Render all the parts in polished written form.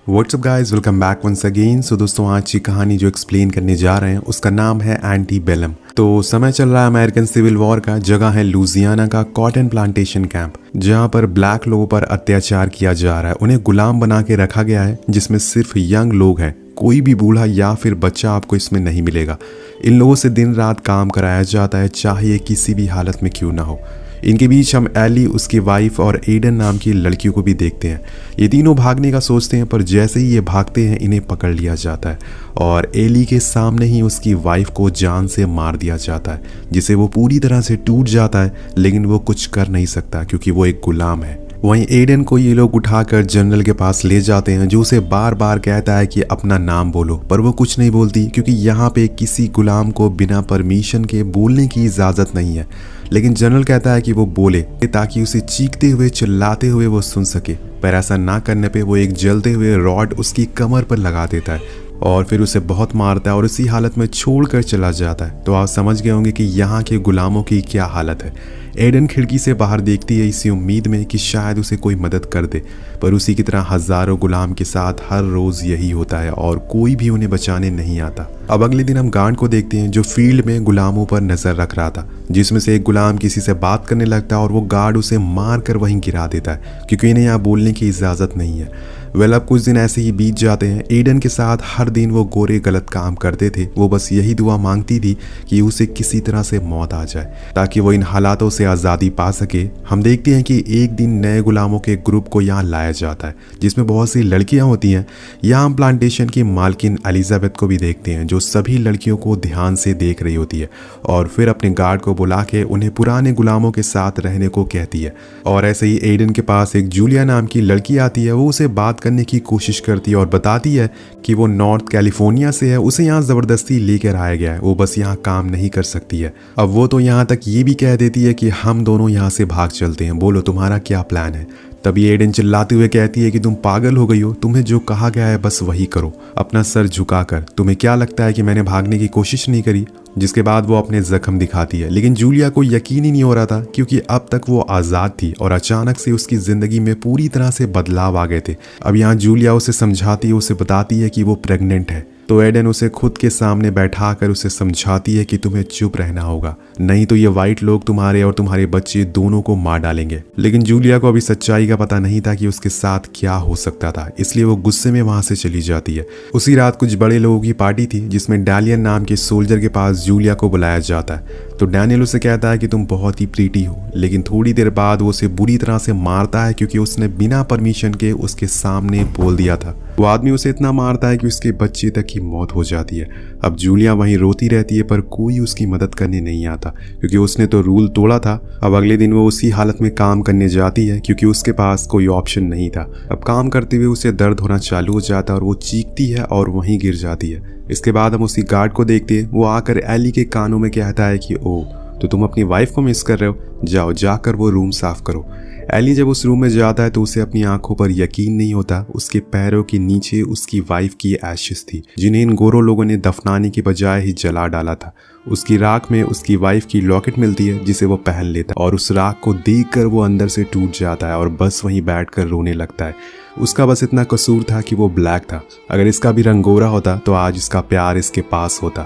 WhatsApp guys, welcome back once again. So दोस्तों, आज की कहानी जो एक्सप्लेन करने जा रहे हैं उसका नाम है एंटी बेलम। तो समय चल रहा है अमेरिकन सिविल वॉर का। जगह है लुजियाना का कॉटन प्लांटेशन कैंप, जहां पर ब्लैक लोगों पर अत्याचार किया जा रहा है। उन्हें गुलाम बना के रखा गया है, जिसमें सिर्फ यंग लोग हैं। कोई भी बूढ़ा या फिर बच्चा आपको इसमें नहीं मिलेगा। इन लोगों से दिन रात काम कराया जाता है, चाहे किसी भी हालत में क्यों ना हो। इनके बीच हम एली, उसकी वाइफ और एडन नाम की लड़कियों को भी देखते हैं। ये तीनों भागने का सोचते हैं, पर जैसे ही ये भागते हैं इन्हें पकड़ लिया जाता है और एली के सामने ही उसकी वाइफ को जान से मार दिया जाता है, जिसे वो पूरी तरह से टूट जाता है। लेकिन वो कुछ कर नहीं सकता क्योंकि वो एक गुलाम है। वहीं एडन को ये लोग उठाकर जनरल के पास ले जाते हैं, जो उसे बार बार कहता है कि अपना नाम बोलो, पर वो कुछ नहीं बोलती क्योंकि यहाँ पे किसी गुलाम को बिना परमिशन के बोलने की इजाज़त नहीं है। लेकिन जनरल कहता है कि वो बोले ताकि उसे चीखते हुए चिल्लाते हुए वो सुन सके। पर ऐसा ना करने पे वो एक जलते हुए रॉड उसकी कमर पर लगा देता है और फिर उसे बहुत मारता है और इसी हालत में छोड़कर चला जाता है। तो आप समझ गए होंगे कि यहाँ के गुलामों की क्या हालत है। एडन खिड़की से बाहर देखती है इसी उम्मीद में कि शायद उसे कोई मदद कर दे, पर उसी की तरह हजारों गुलाम के साथ हर रोज यही होता है और कोई भी उन्हें बचाने नहीं आता। अब अगले दिन हम गार्ड को देखते हैं जो फील्ड में गुलामों पर नजर रख रहा था, जिसमें से एक गुलाम किसी से बात करने लगता है और वो गार्ड उसे मार कर वहीं गिरा देता है क्योंकि इन्हें यहाँ बोलने की इजाज़त नहीं है। अब कुछ दिन ऐसे ही बीत जाते हैं। एडन के साथ हर दिन वो गोरे गलत काम करते थे। वो बस यही दुआ मांगती थी कि उसे किसी तरह से मौत आ जाए ताकि वो इन हालातों से आज़ादी पा सके। हम देखते हैं कि एक दिन नए गुलामों के ग्रुप को यहाँ लाया जाता है, जिसमें बहुत सी लड़कियाँ होती हैं। यहाँ हम प्लांटेशन की मालकिन एलिजाबेथ को भी देखते हैं, जो सभी लड़कियों को ध्यान से देख रही होती है और फिर अपने गार्ड को बुला के उन्हें पुराने गुलामों के साथ रहने को कहती है। और ऐसे ही एडन के पास एक जूलिया नाम की लड़की आती है। वो उसे बात करने की कोशिश करती है और बताती है कि वो नॉर्थ कैलिफोर्निया से है, उसे यहाँ जबरदस्ती लेकर आया गया है, वो बस यहाँ काम नहीं कर सकती है। अब वो तो यहाँ तक ये भी कह देती है कि हम दोनों यहाँ से भाग चलते हैं, बोलो तुम्हारा क्या प्लान है। तभी एडन चिल्लाते हुए कहती है कि तुम पागल हो गई हो, तुम्हें जो कहा गया है बस वही करो, अपना सर झुकाकर। तुम्हें क्या लगता है कि मैंने भागने की कोशिश नहीं करी? जिसके बाद वो अपने जख्म दिखाती है। लेकिन जूलिया को यकीन ही नहीं हो रहा था क्योंकि अब तक वो आज़ाद थी और अचानक से उसकी ज़िंदगी में पूरी तरह से बदलाव आ गए थे। अब यहाँ जूलिया उसे समझाती है, उसे बताती है कि वो प्रेग्नेंट है। तो एडन उसे खुद के सामने बैठाकर उसे समझाती है कि तुम्हें चुप रहना होगा, नहीं तो ये वाइट लोग तुम्हारे और तुम्हारे बच्चे दोनों को मार डालेंगे। लेकिन जूलिया को अभी सच्चाई का पता नहीं था कि उसके साथ क्या हो सकता था, इसलिए वो गुस्से में वहां से चली जाती है। उसी रात कुछ बड़े लोगों की पार्टी थी, जिसमें डैलियन नाम के सोल्जर के पास जूलिया को बुलाया जाता है। तो डैनियल उसे कहता है कि तुम बहुत ही प्रीटी हो, लेकिन थोड़ी देर बाद वो उसे बुरी तरह से मारता है क्योंकि उसने बिना परमिशन के उसके सामने बोल दिया था। वो आदमी उसे इतना मारता है कि उसके बच्चे तक की मौत हो जाती है। अब जूलिया वहीं रोती रहती है, पर कोई उसकी मदद करने नहीं आता क्योंकि उसने तो रूल तोड़ा था। अब अगले दिन वो उसी हालत में काम करने जाती है क्योंकि उसके पास कोई ऑप्शन नहीं था। अब काम करते हुए उसे दर्द होना चालू हो जाता है और वो चीखती है और वहीं गिर जाती है। इसके बाद हम उसी गार्ड को देखते हैं। वो आकर एली के कानों में कहता है कि ओ, तो तुम अपनी वाइफ को मिस कर रहे हो, जाओ जाकर वो रूम साफ करो। एली जब उस रूम में जाता है तो उसे अपनी आंखों पर यकीन नहीं होता। उसके पैरों के नीचे उसकी वाइफ की एशेस थी, जिन्हें इन गोरों लोगों ने दफनाने की बजाय ही जला डाला था। उसकी राख में उसकी वाइफ की लॉकेट मिलती है, जिसे वो पहन लेता है और उस राख को देखकर वो अंदर से टूट जाता है और बस वहीं बैठकर रोने लगता है। उसका बस इतना कसूर था कि वो ब्लैक था। अगर इसका भी रंग गोरा होता तो आज इसका प्यार इसके पास होता।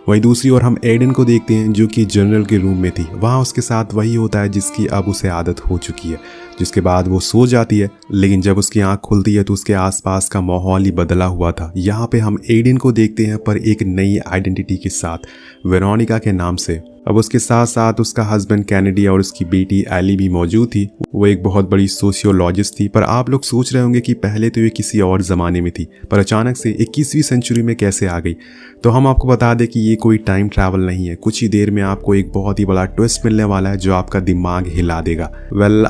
वहीं दूसरी ओर हम एडन को देखते हैं, जो कि जनरल के रूम में थी। वहाँ उसके साथ वही होता है जिसकी अब उसे आदत हो चुकी है। जिसके बाद वो सो जाती है, लेकिन जब उसकी आंख खुलती है तो उसके आसपास का माहौल ही बदला हुआ था। यहाँ पे हम एडन को देखते हैं, पर एक नई आइडेंटिटी के साथ, वेरोनिका के नाम से। अब उसके साथ साथ उसका हस्बैंड कैनेडी और उसकी बेटी एली भी मौजूद थी। वो एक बहुत बड़ी सोशियोलॉजिस्ट थी। पर आप लोग सोच रहे होंगे कि पहले तो ये किसी और ज़माने में थी, पर अचानक से 21वीं सेंचुरी में कैसे आ गई। तो हम आपको बता दें कि ये कोई टाइम ट्रैवल नहीं है। कुछ ही देर में आपको एक बहुत ही बड़ा ट्विस्ट मिलने वाला है जो आपका दिमाग हिला देगा।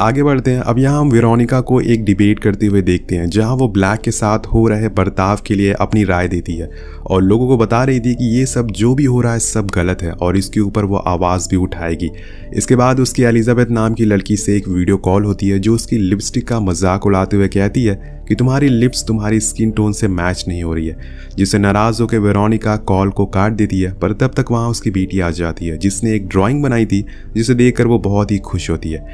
आगे बढ़ते हैं। अब यहाँ हम वेरोनिका को एक डिबेट करते हुए देखते हैं, जहाँ वो ब्लैक के साथ हो रहे बर्ताव के लिए अपनी राय देती है और लोगों को बता रही थी कि ये सब जो भी हो रहा है सब गलत है और इसके ऊपर वो आवाज़ भी उठाएगी। इसके बाद उसकी एलिजाबेथ नाम की लड़की से एक वीडियो कॉल होती है, जो उसकी लिपस्टिक का मजाक उड़ाते हुए कहती है कि तुम्हारी लिप्स तुम्हारी स्किन टोन से मैच नहीं हो रही है, जिससे नाराज होकर वेरोनिका कॉल को काट देती है। पर तब तक वहाँ उसकी बेटी आ जाती है, जिसने एक ड्राइंग बनाई थी, जिसे देखकर वो बहुत ही खुश होती है।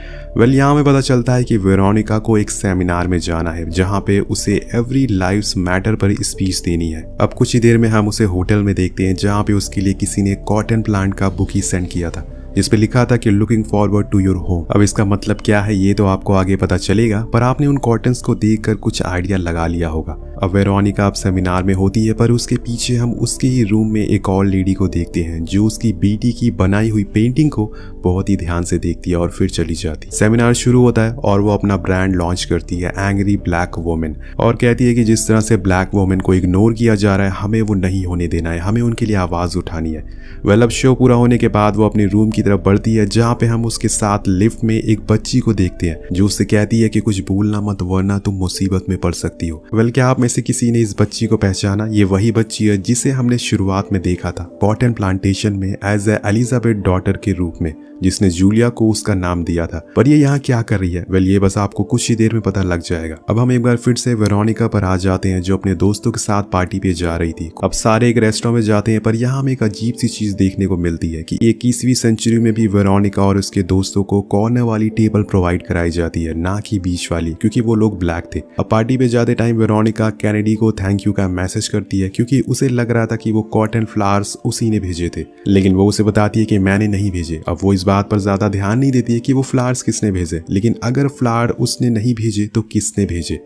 यहाँ हमें पता चलता है है कि वेरोनिका को एक सेमिनार में जाना है जहाँ पे उसे एवरी लाइव्स मैटर पर स्पीच देनी है। अब कुछ ही देर में हम उसे होटल में देखते हैं जहाँ पे उसके लिए किसी ने कॉटन प्लांट का बुक ही सेंड किया था जिस पे लिखा था कि looking forward to your home. अब इसका मतलब क्या है ये तो आपको आगे पता चलेगा, पर आपने उन कॉटन्स को देखकर कुछ आइडिया लगा लिया होगा। अब वेरोनिका अब सेमिनार में होती है, पर उसके पीछे हम उसके ही रूम में एक और लेडी को देखते हैं जो उसकी बेटी की बनाई हुई पेंटिंग को बहुत ही ध्यान से देखती है और फिर चली जाती। सेमिनार शुरू होता है और वो अपना ब्रांड लॉन्च करती है, एंग्री ब्लैक वुमेन, और कहती है कि जिस तरह से ब्लैक वुमेन को इग्नोर किया जा रहा है हमें वो नहीं होने देना है, हमें उनके लिए आवाज उठानी है। वेल, अब शो पूरा होने के बाद वो अपने रूम की तरफ बढ़ती है जहाँ पे हम उसके साथ लिफ्ट में एक बच्ची को देखते हैं जो उससे कहती है कि कुछ भूलना मत वरना तुम मुसीबत में पड़ सकती हो। वेल, क्या आप में से किसी ने इस बच्ची को पहचाना? ये वही बच्ची है जिसे हमने शुरुआत में देखा था कॉटन प्लांटेशन में एज ए एलिजाबेथ डॉटर के रूप में, जिसने जूलिया को उसका नाम दिया था। पर ये यहाँ क्या कर रही है? वेल, ये बस आपको कुछ ही देर में पता लग जाएगा। अब हम एक बार फिर से वेरोनिका पर आ जाते हैं जो अपने दोस्तों के साथ पार्टी पे जा रही थी। अब सारे एक रेस्टोरेंट में जाते हैं, पर यहाँ हमें एक अजीब सी चीज देखने को मिलती है कि 21वीं सेंचुरी में भी वेरोनिका और उसके दोस्तों को कॉर्नर वाली टेबल प्रोवाइड कराई जाती है, ना कि बीच वाली, क्योंकि वो लोग ब्लैक थे। अब पार्टी पे जाते टाइम वेरोनिका कैनेडी को थैंक यू का मैसेज करती है क्योंकि उसे लग रहा था कि वो कॉटन फ्लावर्स उसी ने भेजे थे, लेकिन वो उसे बताती है कि मैंने नहीं भेजे। अब वो इस बात पर ज्यादा ध्यान नहीं देती है कि वो फ्लावर्स किसने भेजे, लेकिन अगर फ्लावर उसने नहीं भेजे तो किसने भेजे।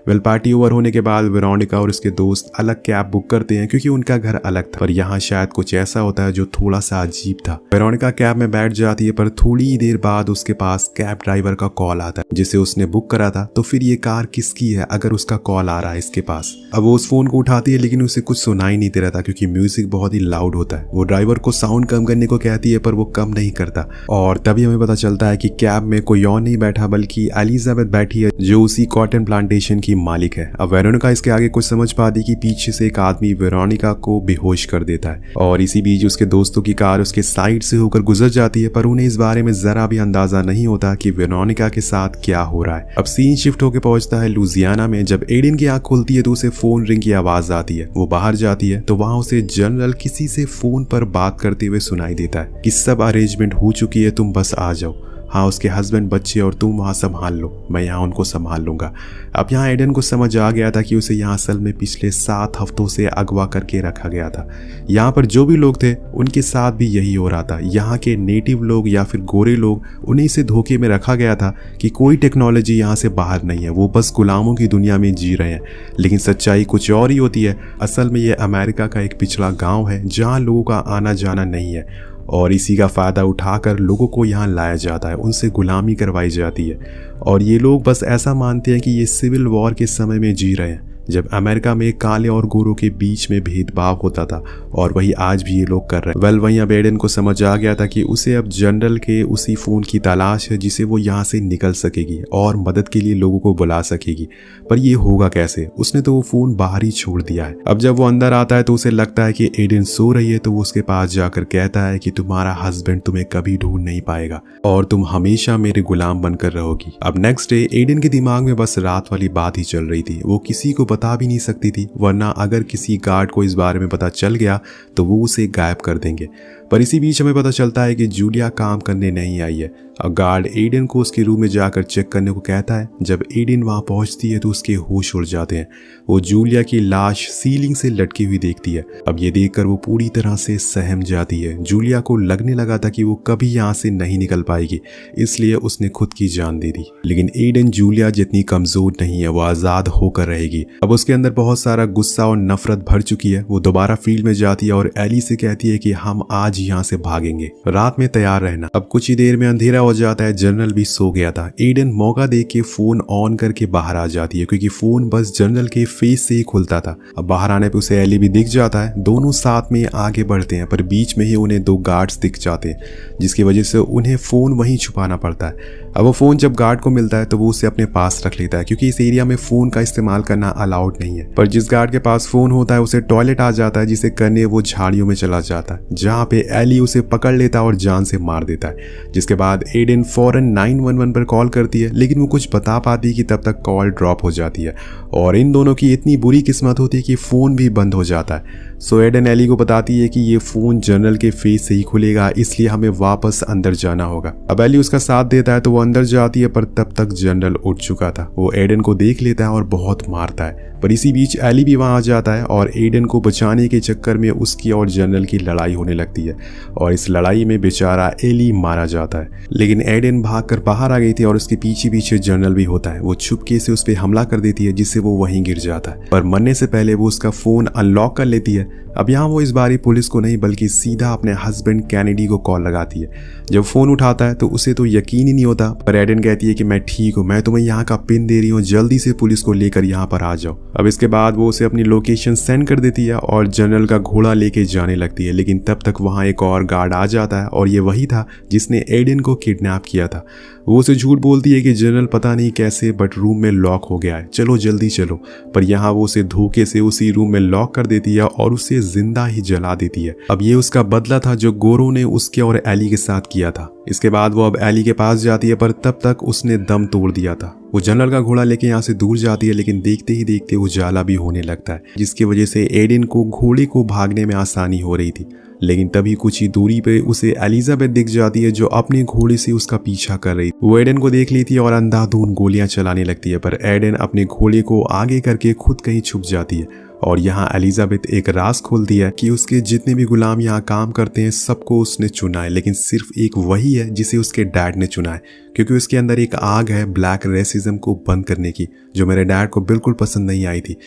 वेल, पार्टी ओवर होने के बाद वेरोनिका और उसके दोस्त अलग कैब बुक करते हैं क्योंकि उनका घर अलग था, पर यहाँ शायद कुछ ऐसा होता है जो थोड़ा सा अजीब था। वेरोनिका कैब में बैठ जाती है, पर थोड़ी ही देर बाद उसके पास कैब ड्राइवर का कॉल आता है जिसे उसने बुक करा था। तो फिर ये कार किसकी है अगर उसका कॉल आ रहा है इसके पास? अब वो उस फोन को उठाती है लेकिन उसे कुछ सुनाई नहीं दे रहा था क्योंकि म्यूजिक बहुत ही लाउड होता है। वो ड्राइवर को साउंड कम करने को कहती है पर वो कम नहीं करता, और तभी हमें पता चलता है कि कैब में कोई और नहीं बैठा बल्कि एलिजाबेथ बैठी है जो उसी कॉटन प्लांटेशन की मालिक है। अब वेरोनिका इसके आगे कुछ समझ पाती कि पीछे से एक आदमी वेरोनिका को बेहोश कर देता है, और इसी बीच उसके दोस्तों की कार उसके साइड से होकर गुजर जाती है, पर उन्हें इस बारे में जरा भी अंदाजा नहीं होता कि वेरोनिका के साथ क्या हो रहा है। अब सीन शिफ्ट होकर पहुंचता है लुजियाना में। जब एडन की आंख खुलती है तो उसे फोन रिंग की आवाज आती है। वो बाहर जाती है तो वहां उसे जनरल किसी से फोन पर बात करते हुए सुनाई देता है कि सब अरेंजमेंट हो चुकी है, तुम बस आ जाओ। हाँ, उसके हस्बैंड बच्चे और तुम वहाँ संभाल लो, मैं यहाँ उनको संभाल लूंगा। अब यहाँ एडन को समझ आ गया था कि उसे यहाँ असल में पिछले 7 हफ्तों से अगवा करके रखा गया था। यहाँ पर जो भी लोग थे उनके साथ भी यही हो रहा था। यहाँ के नेटिव लोग या फिर गोरे लोग, उन्हें इसे धोखे में रखा गया था कि कोई टेक्नोलॉजी यहाँ से बाहर नहीं है, वो बस गुलामों की दुनिया में जी रहे हैं। लेकिन सच्चाई कुछ और ही होती है। असल में ये अमेरिका का एक पिछड़ा गाँव है जहाँ लोगों का आना जाना नहीं है, और इसी का फ़ायदा उठाकर लोगों को यहाँ लाया जाता है, उनसे गुलामी करवाई जाती है। और ये लोग बस ऐसा मानते हैं कि ये सिविल वॉर के समय में जी रहे हैं जब अमेरिका में काले और गोरों के बीच में भेदभाव होता था, और वही आज भी ये लोग कर रहे हैं। वेल, वहीं अब एडन को समझ आ गया था कि उसे अब जनरल के उसी फोन की तलाश है जिसे वो यहाँ से निकल सकेगी और मदद के लिए लोगों को बुला सकेगी। पर ये होगा कैसे? उसने तो वो फोन बाहर ही छोड़ दिया है। अब जब वो अंदर आता है तो उसे लगता है कि एडन सो रही है, तो वो उसके पास जाकर कहता है कि तुम्हारा हस्बैंड तुम्हें कभी ढूंढ नहीं पाएगा और तुम हमेशा मेरे गुलाम बनकर रहोगी। अब नेक्स्ट डे एडन के दिमाग में बस रात वाली बात ही चल रही थी। वो किसी को बता भी नहीं सकती थी, वरना अगर किसी गार्ड को इस बारे में पता चल गया तो वो उसे गायब कर देंगे। पर इसी बीच हमें पता चलता है कि जूलिया काम करने नहीं आई है। अब गार्ड एडन को उसके रूम में जाकर चेक करने को कहता है। जब एडन वहां पहुंचती है तो उसके होश उड़ जाते हैं। वो जूलिया की लाश सीलिंग से लटकी हुई देखती है। अब ये देखकर वो पूरी तरह से सहम जाती है। जूलिया को लगने लगा था कि वो कभी यहाँ से नहीं निकल पाएगी, इसलिए उसने खुद की जान दे दी। लेकिन एडन जूलिया जितनी कमजोर नहीं है, वो आजाद होकर रहेगी। अब उसके अंदर बहुत सारा गुस्सा और नफरत भर चुकी है। वो दोबारा फील्ड में जाती है और एली से कहती है कि हम आज यहाँ से भागेंगे, रात में तैयार रहना। अब कुछ ही देर में अंधेरा हो जाता है। जनरल भी सो गया था। एडन मौका देख के फोन ऑन करके बाहर आ जाती है क्योंकि फोन बस जनरल के फेस से ही खुलता था। अब बाहर आने पे उसे एली भी दिख जाता है। दोनों साथ में आगे बढ़ते हैं, पर बीच में ही उन्हें 2 गार्ड्स दिख जाते हैं, जिसकी वजह से उन्हें फोन वहीं छुपाना पड़ता है। अब वो फोन जब गार्ड को मिलता है तो वो उसे अपने पास रख लेता है क्योंकि इस एरिया में फोन का इस्तेमाल करना अलाउड नहीं है। पर जिस गार्ड के पास फोन होता है उसे टॉयलेट आ जाता है, जिसे करने वो झाड़ियों में चला जाता है जहाँ पे एली उसे पकड़ लेता है और जान से मार देता है। जिसके बाद एडन फौरन 911 पर कॉल करती है, लेकिन वो कुछ बता पाती कि तब तक कॉल ड्रॉप हो जाती है और इन दोनों की इतनी बुरी किस्मत होती है कि फ़ोन भी बंद हो जाता है। सो एडन एली को बताती है कि ये फ़ोन जनरल के फेस से ही खुलेगा, इसलिए हमें वापस अंदर जाना होगा। अब एली उसका साथ देता है तो वो अंदर जाती है, पर तब तक जनरल उठ चुका था। वो एडन को देख लेता है और बहुत मारता है, पर इसी बीच एली भी वहां आ जाता है और एडन को बचाने के चक्कर में उसकी और जनरल की लड़ाई होने लगती है और इस लड़ाई में बेचारा एली मारा जाता है। लेकिन एडन भागकर बाहर आ गई थी और उसके पीछे पीछे जनरल भी होता है। वो छुपके से उस पर हमला कर देती है, जिससे वो वहीं गिर जाता है, पर मरने से पहले वो उसका फोन अनलॉक कर लेती है। अब यहाँ वो इस बारी पुलिस को नहीं बल्कि सीधा अपने हस्बैंड कैनेडी को कॉल लगाती है। जब फोन उठाता है तो उसे तो यकीन ही नहीं होता, पर एडन कहती है कि मैं ठीक हूँ, मैं तुम्हें यहाँ का पिन दे रही हूँ, जल्दी से पुलिस को लेकर यहाँ पर आ जाओ। अब इसके बाद वो उसे अपनी लोकेशन सेंड कर देती है और जनरल का घोड़ा लेके जाने लगती है। लेकिन तब तक वहाँ एक और गार्ड आ जाता है और ये वही था जिसने एडन को किडनैप किया था। वो उसे झूठ बोलती है कि जनरल पता नहीं कैसे बट रूम में लॉक हो गया है, चलो जल्दी चलो। पर यहाँ वो उसे धोखे से उसी रूम में लॉक कर देती है और उसे जिंदा ही जला देती है। अब ये उसका बदला था जो गोरो ने उसके और एली के साथ किया था। इसके बाद वो अब एली के पास जाती है, पर तब तक उसने दम तोड़ दिया था। वो जनरल का घोड़ा लेके यहाँ से दूर जाती है, लेकिन देखते ही देखते उजाला भी होने लगता है, जिसकी वजह से एडन को घोड़े को भागने में आसानी हो रही थी। लेकिन तभी कुछ ही दूरी पे उसे एलिजाबेथ दिख जाती है जो अपने घोड़े से उसका पीछा कर रही थी। वो एडन को देख लेती है और अंधाधुंध गोलियां चलाने लगती है, पर एडन अपने घोड़े को आगे करके खुद कहीं छुप जाती है। और यहाँ एलिजाबेथ एक राज खोलती है कि उसके जितने भी गुलाम यहाँ काम करते हैं सबको उसने चुना है, लेकिन सिर्फ एक वही है जिसे उसके डैड ने चुना है, क्योंकि उसके अंदर एक आग है ब्लैक रेसिज्म को बंद करने की, जो मेरे डैड को बिल्कुल पसंद नहीं आई थी।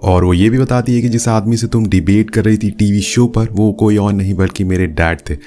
और वो ये भी बताती है कि जिस आदमी से तुम डिबेट कर रही थी टीवी शो पर, वो कोई और नहीं बल्कि मेरे डैड थे।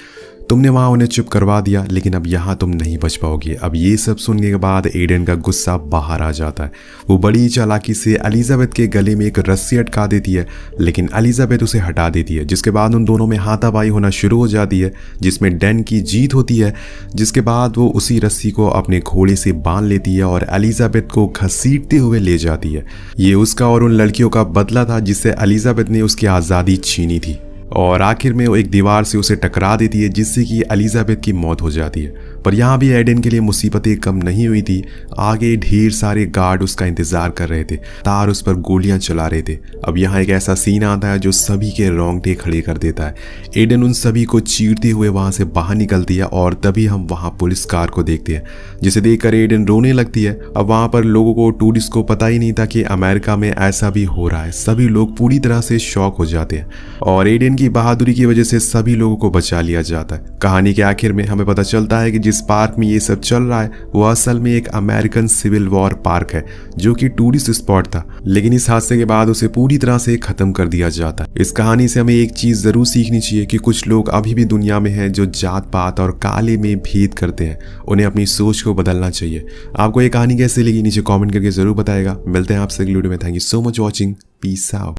तुमने वहां उन्हें चुप करवा दिया, लेकिन अब यहाँ तुम नहीं बच पाओगे। अब ये सब सुनने के बाद एडन का गुस्सा बाहर आ जाता है। वो बड़ी चालाकी से एलिजाबेथ के गले में एक रस्सी अटका देती है, लेकिन एलिजाबेथ उसे हटा देती है। जिसके बाद उन दोनों में हाथापाई होना शुरू हो जाती है, जिसमें डैन की जीत होती है। जिसके बाद वो उसी रस्सी को अपने घोड़े से बांध लेती है और एलिजाबेथ को घसीटते हुए ले जाती है। ये उसका और उन लड़कियों का बदला था जिससे एलिजाबेथ ने उसकी आज़ादी छीनी थी। और आखिर में वो एक दीवार से उसे टकरा देती है, जिससे कि एलिजाबेथ की मौत हो जाती है। पर यहाँ भी एडन के लिए मुसीबतें कम नहीं हुई थी। आगे ढेर सारे गार्ड उसका इंतजार कर रहे थे, तार उस पर गोलियां चला रहे थे। अब यहाँ एक ऐसा सीन आता है जो सभी के रोंगटे खड़े कर देता है। एडन उन सभी को चीरते हुए वहां से बाहर निकलती है और तभी हम वहां पुलिस कार को देखते हैं, जिसे देखकर एडन रोने लगती है। अब वहां पर लोगों को, टूरिस्ट को पता ही नहीं था कि अमेरिका में ऐसा भी हो रहा है। सभी लोग पूरी तरह से शॉक हो जाते हैं और एडन की बहादुरी की वजह से सभी लोगों को बचा लिया जाता है। कहानी के आखिर में हमें पता चलता है कि जिस पार्क में ये सब चल रहा है वो असल में एक अमेरिकन सिविल वॉर पार्क है, जो कि टूरिस्ट स्पॉट था, लेकिन इस हादसे के बाद उसे पूरी तरह से खत्म कर दिया जाता है। इस कहानी से हमें एक चीज जरूर सीखनी चाहिए कि कुछ लोग अभी भी दुनिया में हैं जो जात पात और काले में भेद करते हैं। उन्हें अपनी सोच को बदलना चाहिए। आपको ये कहानी कैसे लगी नीचे कॉमेंट करके जरूर बताएगा। मिलते हैं आपसे अगली वीडियो में। Thank you so much watching. Peace out.